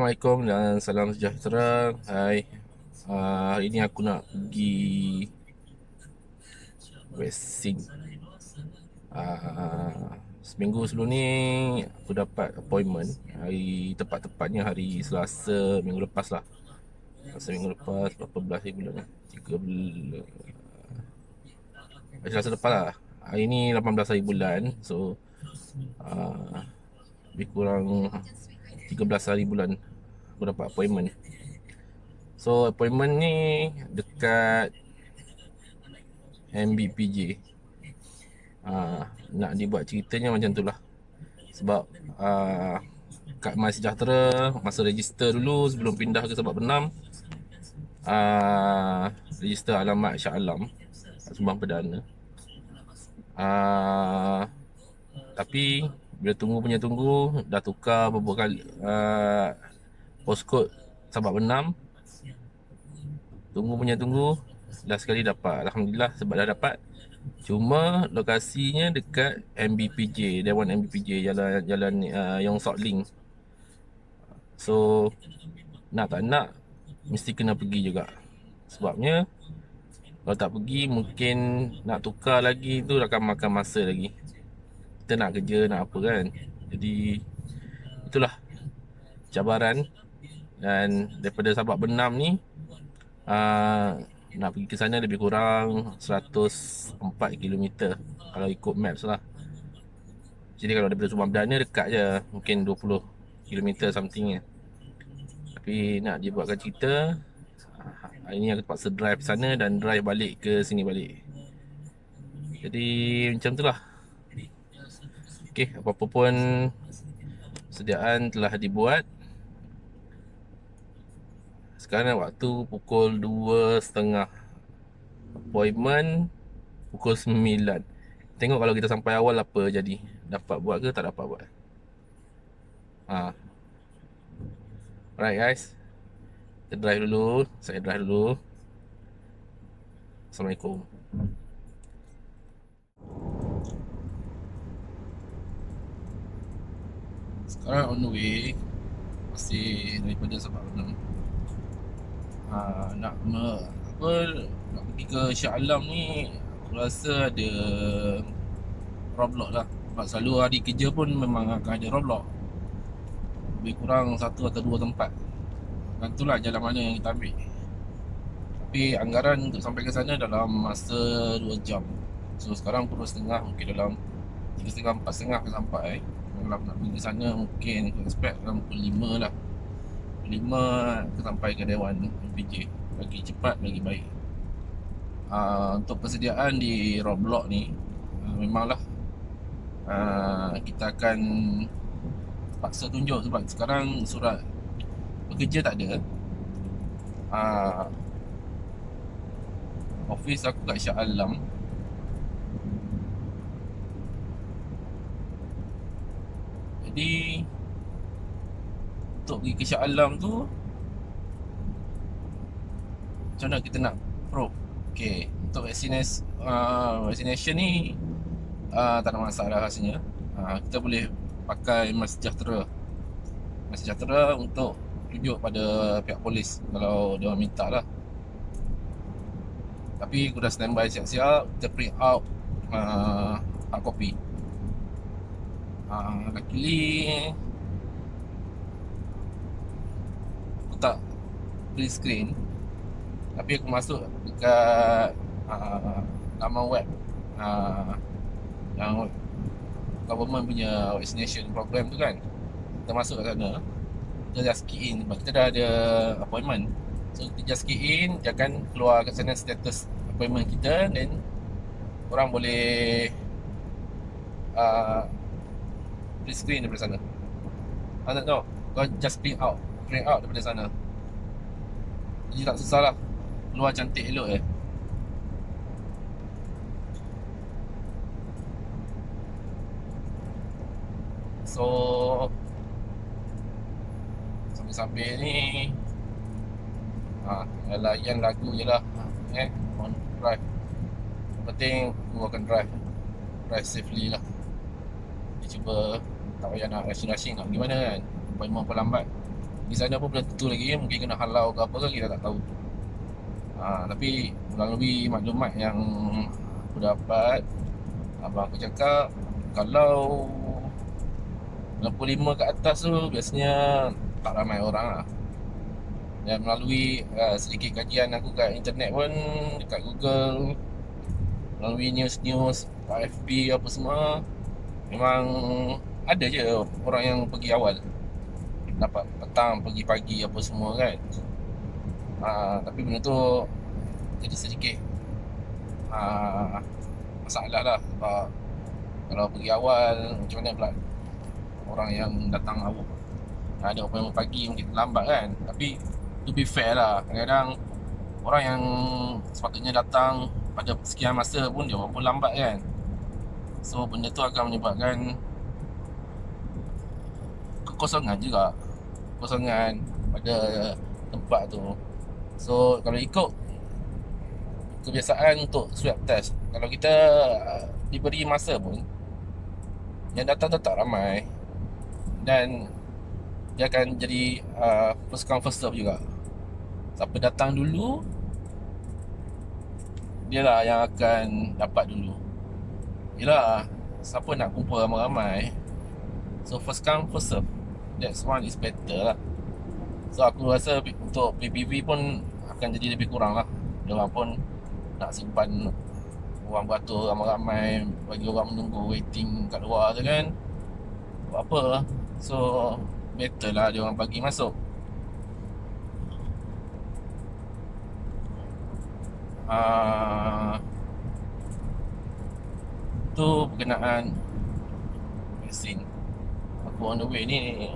Assalamualaikum dan salam sejahtera. Hai, hari ini aku nak pergi racing. Seminggu sebelum ni aku dapat appointment. Tepat-tepatnya hari Selasa minggu lepas lah. Selasa minggu lepas, berapa belas hari bulan ni? 13 hari Selasa lepas lah. Hari ni 18 hari bulan. So uh, lebih kurang 13 hari bulan aku dapat appointment. So appointment ni dekat MBPJ. Nak dibuat ceritanya macam tu lah. Sebab kat MySejahtera, masa register dulu sebelum pindah ke Sebab Benam, register alamat Shah Alam kat Subang Perdana. Tapi bila tunggu, dah tukar beberapa kali postcode Sebab Benam. Tunggu, last sekali dapat. Alhamdulillah sebab dah dapat. Cuma lokasinya dekat MBPJ, Dewan MBPJ, jalan Yong Sok Ling. So nak tak nak mesti kena pergi juga. Sebabnya kalau tak pergi mungkin nak tukar lagi tu akan makan masa lagi. Kita nak kerja, nak apa kan. Jadi itulah cabaran. Dan daripada Sabak Benam ni nak pergi ke sana lebih kurang 104 km kalau ikut maps lah. Jadi kalau daripada Subang Perdana dekat je, mungkin 20 km something je. Tapi nak dibuatkan cerita, hari ni aku terpaksa drive sana dan drive balik ke sini balik. Jadi macam tu lah. Okay, apa-apa pun sediaan telah dibuat. Sekarang waktu pukul 2.30. Appointment pukul 9. Tengok kalau kita sampai awal apa jadi. Dapat buat ke tak dapat buat. Alright guys, kita drive dulu. Saya drive dulu. Assalamualaikum. Sekarang on the way. Masih daripada Sabak Benam. Nak pergi ke Shah Alam ni, aku rasa ada roadblock lah. Sebab selalu hari kerja pun memang akan ada roadblock. Lebih kurang satu atau dua tempat. Dan itulah jalan mana yang kita ambil. Tapi anggaran untuk sampai ke sana dalam masa 2 jam. So sekarang pukul 2.30, mungkin dalam 3.30, 4.30 akan sampai. Kalau nak pergi ke sana mungkin aku expect dalam pukul 5 lah. 5 akan sampai ke Dewan MPJ. Lagi cepat, lagi baik. Untuk persediaan di roadblock ni, memanglah kita akan paksa tunjuk. Sebab sekarang surat bekerja tak ada. Office aku kat Shah Alam. Jadi untuk pergi ke Shah Alam tu, macam mana kita nak probe? Okay, untuk vaccination ni tak ada masalah rasanya. Kita boleh pakai MySejahtera untuk tunjuk pada pihak polis kalau dia orang minta lah. Tapi aku dah standby siap-siap. Kita print out hard copy. Luckily aku tak print screen, tapi aku masuk dekat laman web yang government punya vaccination program tu kan. Kita masuk kat sana, kita just key in. Sebab kita dah ada appointment, so kita just key in. Dia akan keluar kat sana status appointment kita. Then korang boleh print screen daripada sana. Tak tahu, kau just print out daripada sana. Jadi tak susah lah, keluar cantik elok . So sambil-sambil ni layan lagu je lah. On drive. Yang penting aku akan drive safely lah. Dia cuba tak payah nak rushing nak pergi mana kan. Appointment pun lambat. Di sana pun belum tentu lagi, mungkin kena halau ke apa ke kita tak tahu. Tapi melalui maklumat yang aku dapat, abang aku cakap kalau 65 ke atas tu biasanya tak ramai orang lah. Dan melalui sedikit kajian aku kat internet pun, dekat Google, melalui news-news AFP apa semua, memang ada je orang yang pergi awal, dapat petang, pergi pagi apa semua kan. Tapi benda tu jadi sedikit masalah lah, sebab kalau pergi awal macam mana pula orang yang datang awal, ada orang yang pagi mungkin lambat kan. Tapi to be fair lah, kadang-kadang orang yang sepatutnya datang pada sekian masa pun dia pun lambat kan. So benda tu akan menyebabkan kekosongan juga, kekosongan pada tempat tu. So kalau ikut kebiasaan untuk swab test, kalau kita diberi masa pun, yang datang tetap ramai. Dan dia akan jadi first come first serve juga. Siapa datang dulu, dia lah yang akan dapat dulu. Yelah, siapa nak kumpul ramai-ramai, so first come first serve, that's one is better lah. So aku rasa untuk PPV pun akan jadi lebih kurang lah. Diorang pun nak simpan orang beratur ramai-ramai, bagi orang menunggu waiting kat luar tu kan, buat apa. So better lah diorang bagi masuk. Tu berkenaan vaksin. Aku on the way ni.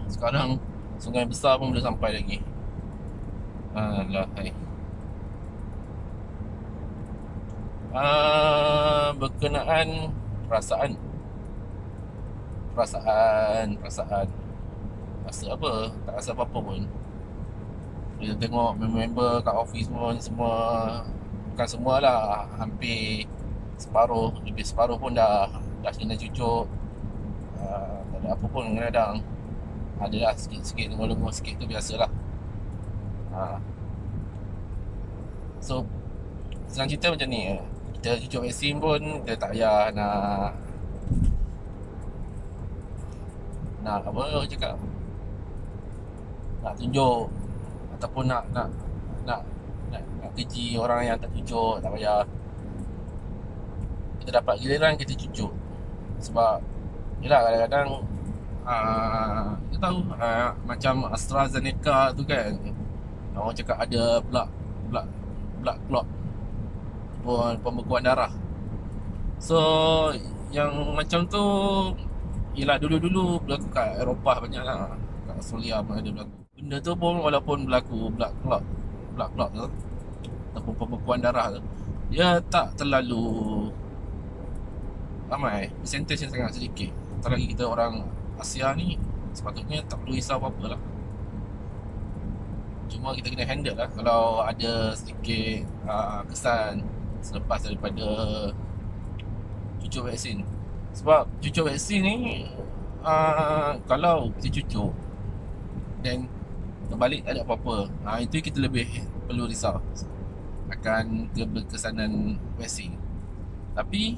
Sekarang Sungai Besar pun belum sampai lagi. Alah, hai. Berkenaan perasaan. Rasa apa? Tak rasa apa-apa pun. Bila tengok member-member kat office pun semua, bukan semua lah, hampir separuh, lebih separuh pun dah kena cucuk. Tak ada apa pun kadang-kadang. Adalah sikit-sikit, lengur-lengur sikit tu biasalah. So senang cerita macam ni, kita cucuk vaksin pun kita tak payah nak apa orang cakap, nak tunjuk ataupun nak keji orang yang tak cucuk. Tak payah. Kita dapat giliran kita cucuk. Sebab yelah, kadang-kadang kita tahu macam AstraZeneca tu kan, orang cakap ada blood clot, pembekuan darah. So yang macam tu, yelah dulu-dulu berlaku kat Eropah banyak lah, kat Australia pun ada berlaku. Benda tu pun walaupun berlaku blood clot tu ataupun pembekuan darah tu, dia tak terlalu ramai, percentage yang sangat sedikit. Tak lagi kita orang Asia ni, sepatutnya tak perlu risau apa-apa lah. Cuma kita kena handle lah kalau ada sedikit kesan selepas daripada cucuk vaksin. Sebab cucuk vaksin ni, kalau kita cucuk dan terbalik tak ada apa-apa, itu kita lebih perlu risau akan keberkesanan vaksin. Tapi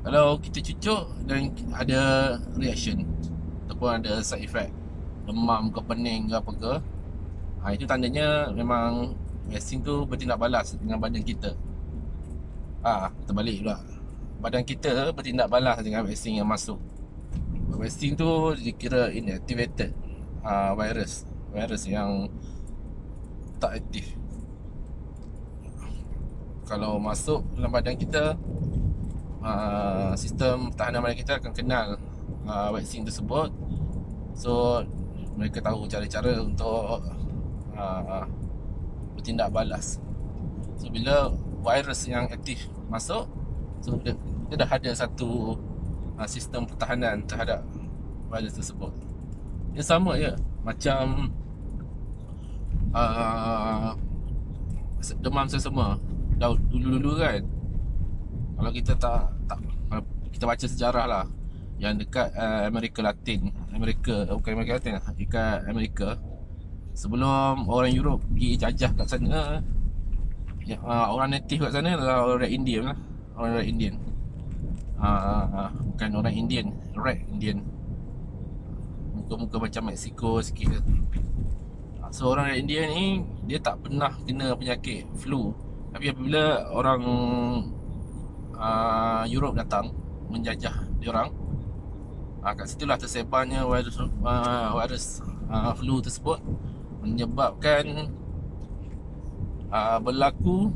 kalau kita cucuk dan ada reaction ataupun ada side effect, demam ke pening ke apa ke, itu tandanya memang vaksin tu bertindak balas dengan badan kita. Terbalik pula, badan kita bertindak balas dengan vaksin yang masuk. Vaksin tu dikira inactivated virus yang tak aktif. Kalau masuk dalam badan kita, sistem pertahanan badan kita akan kenal vaksin tersebut. So mereka tahu cara-cara untuk bertindak balas. So bila virus yang aktif masuk, so dia dah ada satu sistem pertahanan terhadap virus tersebut. Dia sama je macam demam sesama dulu kan. Kalau kita kalau kita baca sejarah lah, yang dekat Amerika Latin. Bukan Amerika Latin lah, dekat Amerika. Sebelum orang Europe pergi jajah kat sana, orang native kat sana adalah orang Indian lah. Orang Indian. Bukan orang Indian, Red Indian. Muka-muka macam Mexico sikit. So orang India ni dia tak pernah kena penyakit flu. Tapi apabila orang Europe datang menjajah diorang, kat situlah tersebarnya virus flu tersebut, menyebabkan berlaku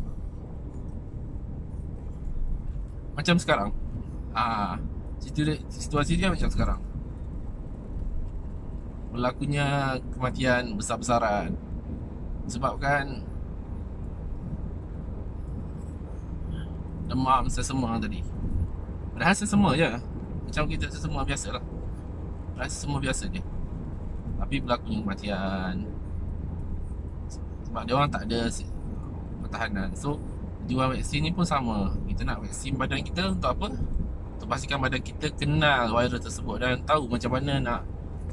macam sekarang. Situasi dia macam sekarang. Berlakunya kematian besar-besaran disebabkan demam sesama tadi. Padahal sesama je, macam kita sesama biasa lah. Padahal sesama biasa je, tapi berlakunya kematian sebab dia orang tak ada pertahanan. So jual vaksin ni pun sama. Kita nak vaksin badan kita untuk apa? Untuk pastikan badan kita kenal virus tersebut dan tahu macam mana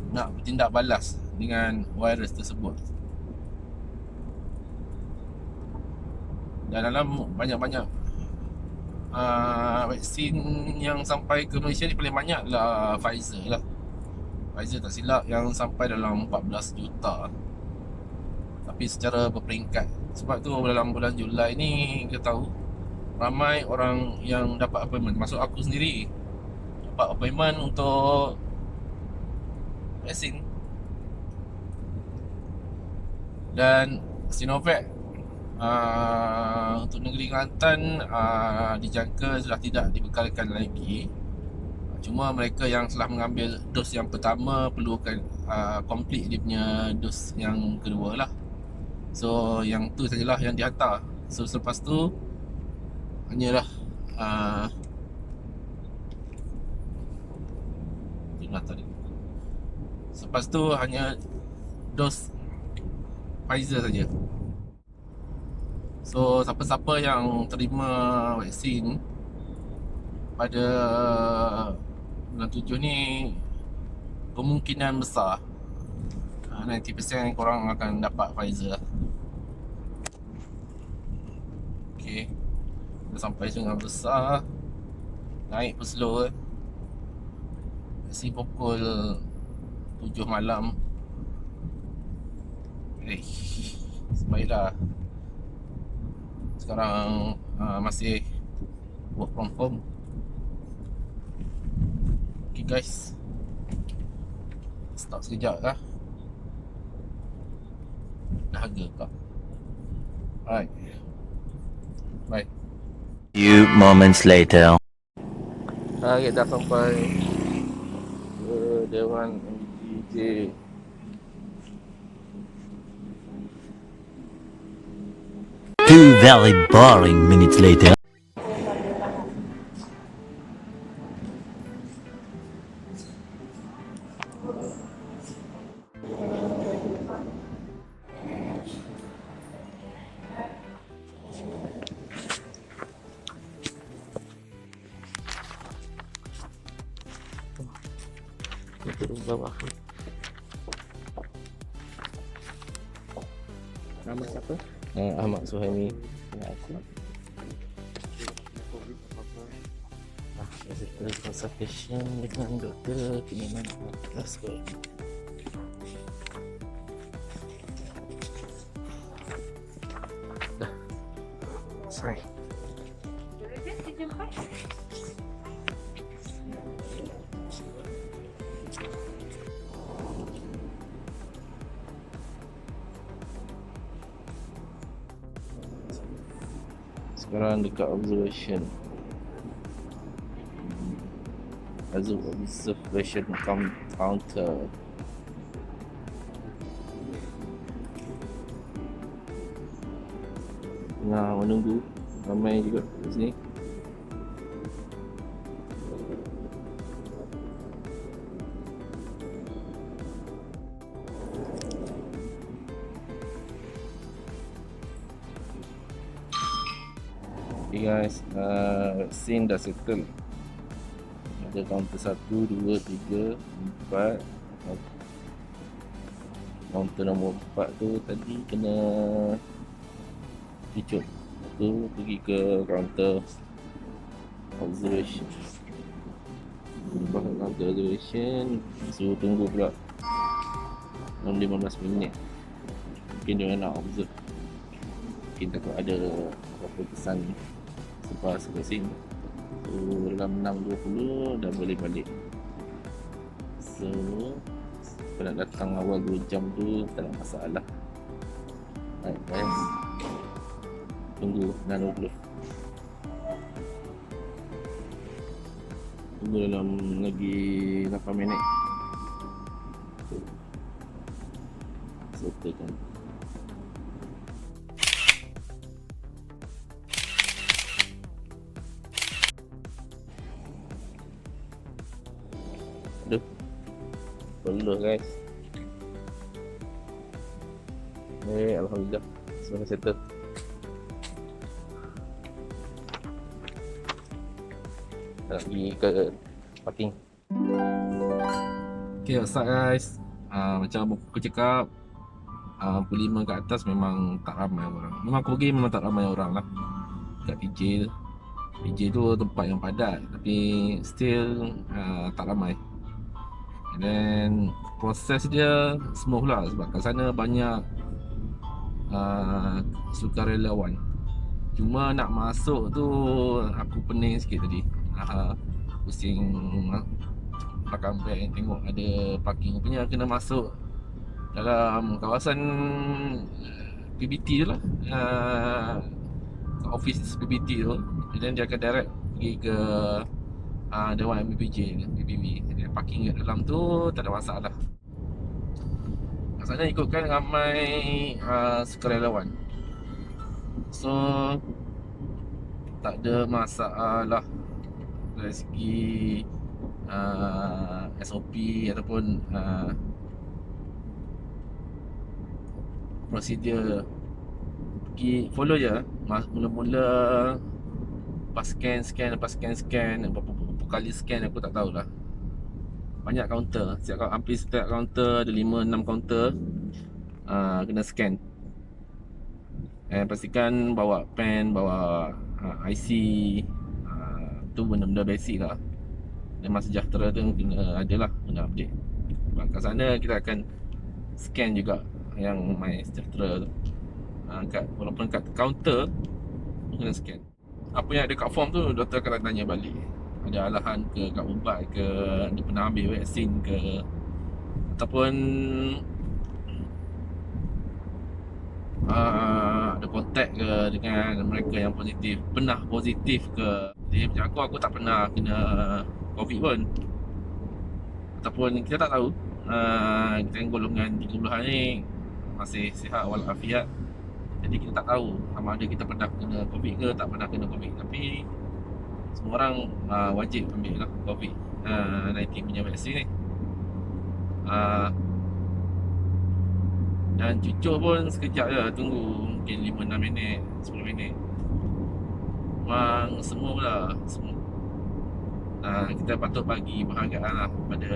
nak bertindak balas dengan virus tersebut. Dan dalam banyak-banyak vaksin yang sampai ke Malaysia ni, paling banyak lah Pfizer lah. Pfizer tak silap yang sampai dalam 14 juta. Tapi secara berperingkat. Sebab tu dalam bulan Julai ni kita tahu ramai orang yang dapat appointment, termasuk aku sendiri, dapat appointment untuk vaksin. Dan Sinovac untuk negeri Kelantan dijangka sudah tidak dibekalkan lagi. Cuma mereka yang telah mengambil dos yang pertama perlukan complete dia punya dos yang kedua lah. So yang tu sajalah yang dihantar. So selepas tu hanyalah selepas tu hanya dos Pfizer saja. So siapa-siapa yang terima vaksin pada bulan 7 ni, kemungkinan besar 90% korang akan dapat Pfizer. Okay, dah sampai Sungai Besar. Naik pun slow. Vaksin pukul 7 malam. Baiklah, sekarang masih work from home. Okay guys, stop sekejap lah. Dahaga kak. Alright, bye. Few moments later. Kita dah sampai ke Dewan MPJ. Two very boring minutes later. Turun bawah. Nama siapa? Ahmad Suhaimi. Ya, aku. Physical consultation dengan doktor Kiniman Glasgow. Dah. Sorry. Sekarang dekat observation counter. Tengah menunggu, ramai juga di sini. Okay guys, scene dah settle. Ada kaunter 1, 2, 3, 4. Kaunter nombor 4 tu tadi kena cucuk. Tu pergi ke kaunter observation. Lepas kat kaunter observation, suruh tunggu pula 15 minit. Mungkin dia nak observe. Mungkin takut ada apa kesan selepas sini. So dalam 6.20 dah boleh balik. So kalau nak datang awal 2 jam tu tak ada masalah. Baik guys, tunggu 6.20. Tunggu dalam lagi 8 minit. Setelkan. Aduh, perlu guys. Alhamdulillah semua settle. Nak pergi ke parking. Okay, what's up guys? Macam aku cakap, pukul 5 ke atas memang tak ramai orang. Memang aku pergi memang tak ramai orang lah kat PJ. PJ tu tempat yang padat, tapi still tak ramai. And then proses dia smooth lah, sebab kat sana banyak sukarelawan. Cuma nak masuk tu aku pening sikit tadi. Pusing belakang beg, tengok ada parking punya, kena masuk dalam kawasan PBT tu lah, office PBT tu. Dan dia akan direct pergi ke Dewan MBPJ, PBB. Parking kat dalam tu tak ada masalah. Kat sana ikutkan ramai sukarelawan, so tak ada masalah dari segi SOP ataupun prosedur. Pergi follow je. Mula-mula lepas scan berapa kali scan aku tak tahulah. Banyak kaunter, hampir setiap kaunter ada 5-6 kaunter kena scan. Pastikan bawa pen, bawa IC, tu benda-benda basic lah. Dan Mas Sejahtera tu kena ada lah, kena update. Sebab kat sana kita akan scan juga yang My Sejahtera tu. Walaupun kat kaunter kena scan. Apa yang ada kat form tu doktor akan tanya balik. Ada alahan ke kat ubat ke, dia pernah ambil vaksin ke, ataupun ada kontak ke dengan mereka yang positif, pernah positif ke. Jadi macam aku tak pernah kena COVID pun, ataupun kita tak tahu. Kita yang golongan 30-an ni masih sihat walafiat, jadi kita tak tahu sama ada kita pernah kena COVID ke tak pernah kena COVID. Tapi semua orang wajib ambil lah COVID-19 punya vaksin ni. Dan cucuk pun sekejap je, tunggu mungkin 5-6 minit, 10 minit. Memang semua pula semua. Kita patut bagi penghargaan lah pada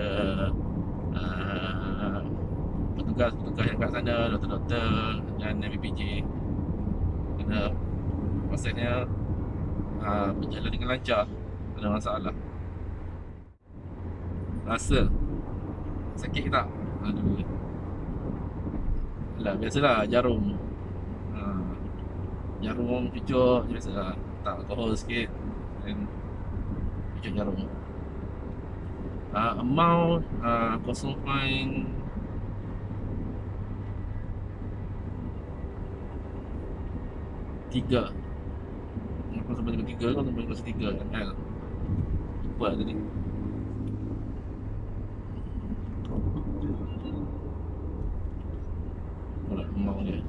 petugas-petugas yang kat sana, doktor-doktor dan MBPJ. Kerana prosesnya berjalan dengan lancar, tak ada masalah. Rasa sakit tak? Aduh, lah biasalah jarum. Jarum cucuk je biasalah, tak alkohol sikit dan cucuk jarum. Amount 0.3 0.3 ml. Lupa lah tadi. Amount dia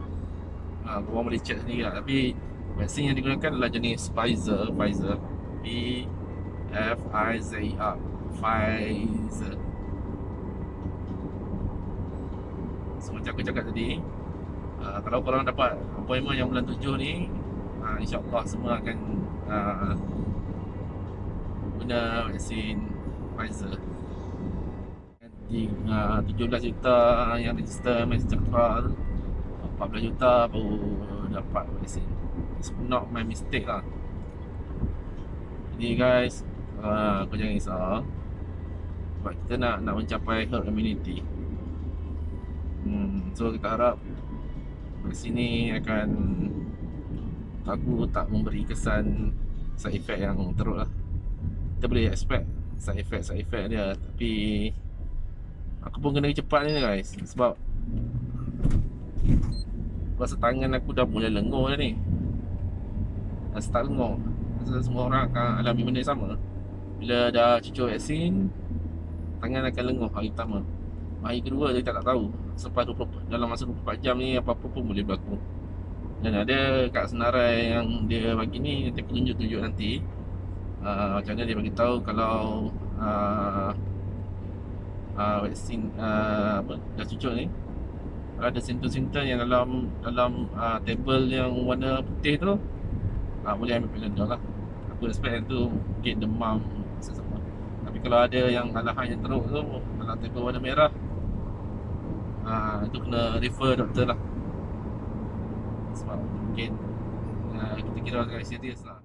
korang boleh check sendiri lah. Tapi vaksin yang digunakan adalah jenis Pfizer, Pfizer. Pfizer. So macam aku cakap tadi, kalau korang dapat appointment yang bulan 7 ni, InsyaAllah semua akan guna vaksin Pfizer. 17 juta yang register MySejahtera tu, 14 juta baru dapat vaksin. It's not my mistake lah. Jadi guys, kau jangan risau, sebab kita nak mencapai herd immunity. So kita harap vaksin ni akan, aku tak memberi kesan side effect yang teruk lah. Kita boleh expect side effect dia, tapi aku pun kena cepat ni guys, sebab rasa tangan aku dah mulai lengur dah ni. Dah start lengur. Rasa semua orang akan alami benda yang sama. Bila dah cucuk vaksin, tangan akan lengur hari pertama. Hari kedua dia tak tahu. Selepas dalam masa 24 jam ni apa-apa pun boleh berlaku. Dan ada kat senarai yang dia bagi ni, nanti aku tunjuk nanti macam mana dia bagi tahu kalau vaksin dah cucuk ni, kalau ada simptom-simptom yang dalam table yang warna putih tu, boleh ambil Panadol lah. Aku expect yang tu mungkin demam sesama. Tapi kalau ada yang alahan yang teruk tu, kalau table warna merah, itu kena refer doktor lah. Sebab mungkin kita kira agak serius lah.